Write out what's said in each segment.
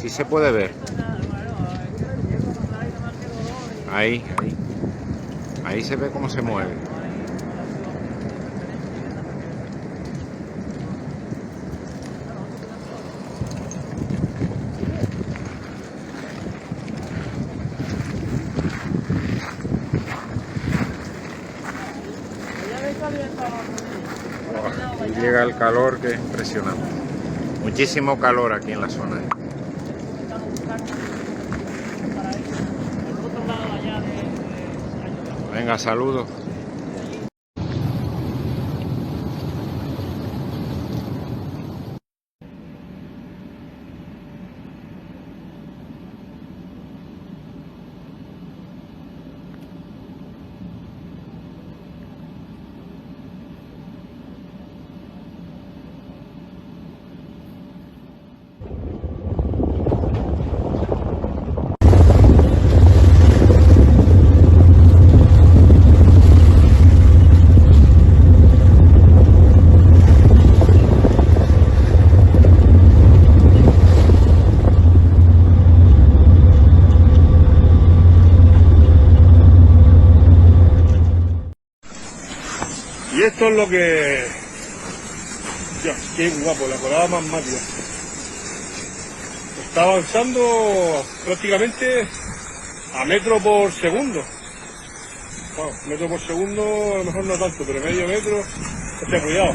Sí se puede ver. Ahí, ahí. Ahí se ve cómo se mueve. Oh, y llega el calor que es impresionante. Muchísimo calor aquí en la zona. Venga, saludos. Y esto es lo que... Ya, qué guapo, la colada más máquina. Está avanzando prácticamente a metro por segundo. Bueno, metro por segundo a lo mejor no tanto, pero medio metro. O sea, cuidado.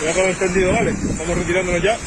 Ya todo encendido, vale. Vamos retirándonos ya.